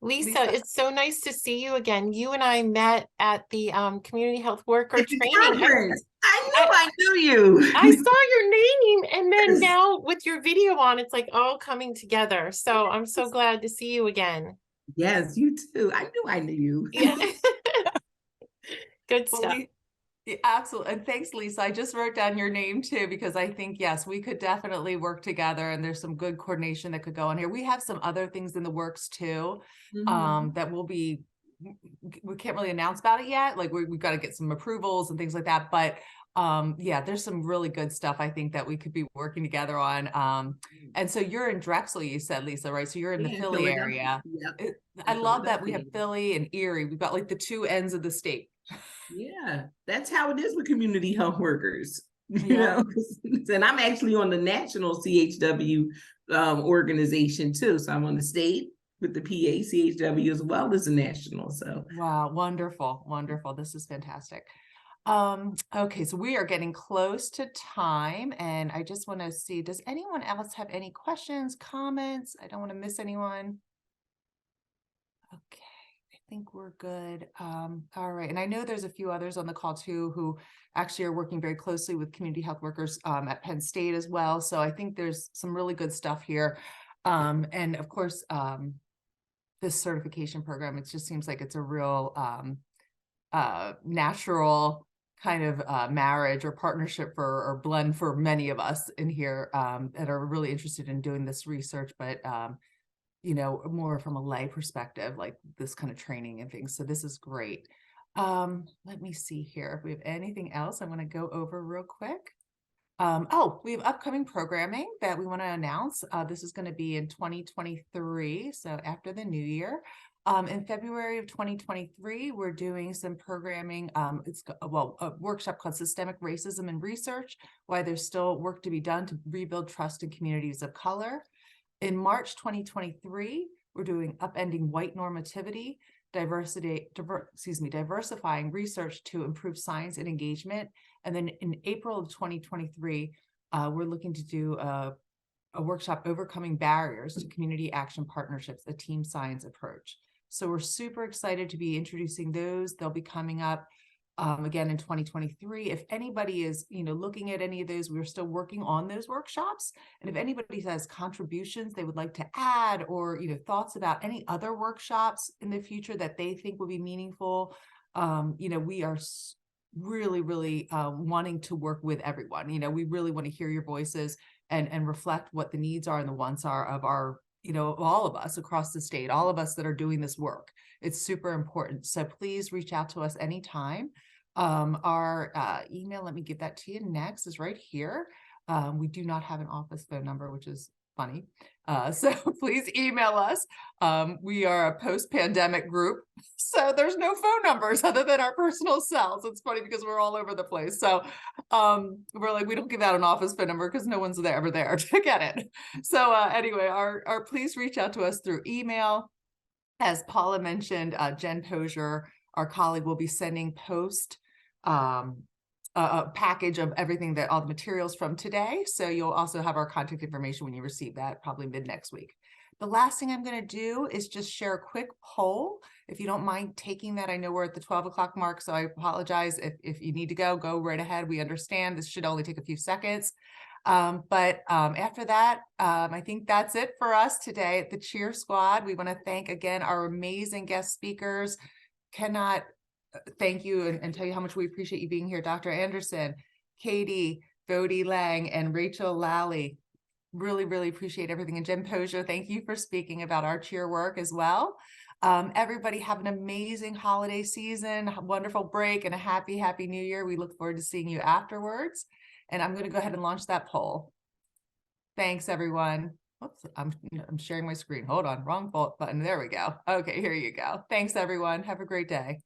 Lisa, it's so nice to see you again. You and I met at the community health worker training. I knew you. I saw your name, and then now with your video on, it's like all coming together. So I'm so glad to see you again. Yes, you too. I knew you. Yeah. Good stuff. Yeah, absolutely. And thanks, Lisa. I just wrote down your name too, because I think, yes, we could definitely work together and there's some good coordination that could go on here. We have some other things in the works too, that we can't really announce about it yet. Like we've got to get some approvals and things like that. But yeah, there's some really good stuff I think that we could be working together on. And so you're in Drexel, you said, Lisa, right? So you're in the Philly area. Yep. I love that we have Philly and Erie. We've got like the two ends of the state. Yeah, that's how it is with community health workers. You know, and I'm actually on the national CHW organization too. So I'm on the state with the PA CHW as well as the national. So wow, wonderful, wonderful. This is fantastic. Okay, so we are getting close to time, and I just want to see, does anyone else have any questions, comments? I don't want to miss anyone. Okay. I think we're good. All right. And I know there's a few others on the call too, who actually are working very closely with community health workers at Penn State as well. So I think there's some really good stuff here. And of course, this certification program, it just seems like it's a real natural kind of marriage or partnership or blend for many of us in here that are really interested in doing this research, but you know, more from a lay perspective, like this kind of training and things. So this is great. Let me see here if we have anything else I want to go over real quick. Oh, we have upcoming programming that we want to announce. This is going to be in 2023, so after the new year. In February of 2023, we're doing some programming. It's a workshop called Systemic Racism in Research, why there's still work to be done to rebuild trust in communities of color. In March 2023, we're doing Upending White Normativity, diversifying research to improve science and engagement. And then in April of 2023, we're looking to do a workshop, Overcoming Barriers to Community Action Partnerships, a Team Science Approach. So we're super excited to be introducing those. They'll be coming up again in 2023. If anybody is, you know, looking at any of those, we're still working on those workshops. And if anybody has contributions they would like to add, or, you know, thoughts about any other workshops in the future that they think will be meaningful, you know, we are really wanting to work with everyone. You know, we really want to hear your voices and reflect what the needs are and the wants are of our, you know, all of us across the state, all of us that are doing this work. It's super important. So please reach out to us anytime. Our email, let me give that to you next, is right here. We do not have an office phone number, which is funny. So please email us. We are a post-pandemic group, so there's no phone numbers other than our personal cells. It's funny because we're all over the place. So we're like, we don't give out an office phone number because no one's ever there to get it. So anyway, please reach out to us through email. As Paula mentioned, Jen Posier, our colleague, will be sending a package of everything, that all the materials from today. So you'll also have our contact information when you receive that, probably mid next week. The last thing I'm going to do is just share a quick poll. If you don't mind taking that, I know we're at the 12 o'clock mark, so I apologize. If you need to go right ahead. We understand this should only take a few seconds. But after that, I think that's it for us today at the Cheer Squad. We want to thank again our amazing guest speakers. Cannot thank you and tell you how much we appreciate you being here. Dr. Anderson, Katie, Bode-Lang, and Rachel Lally. Really appreciate everything. And Jen Posier, thank you for speaking about our cheer work as well. Everybody have an amazing holiday season, wonderful break, and a happy new year. We look forward to seeing you afterwards. And I'm going to go ahead and launch that poll. Thanks, everyone. Oops, I'm sharing my screen. Hold on, wrong button. There we go. Okay, here you go. Thanks, everyone. Have a great day.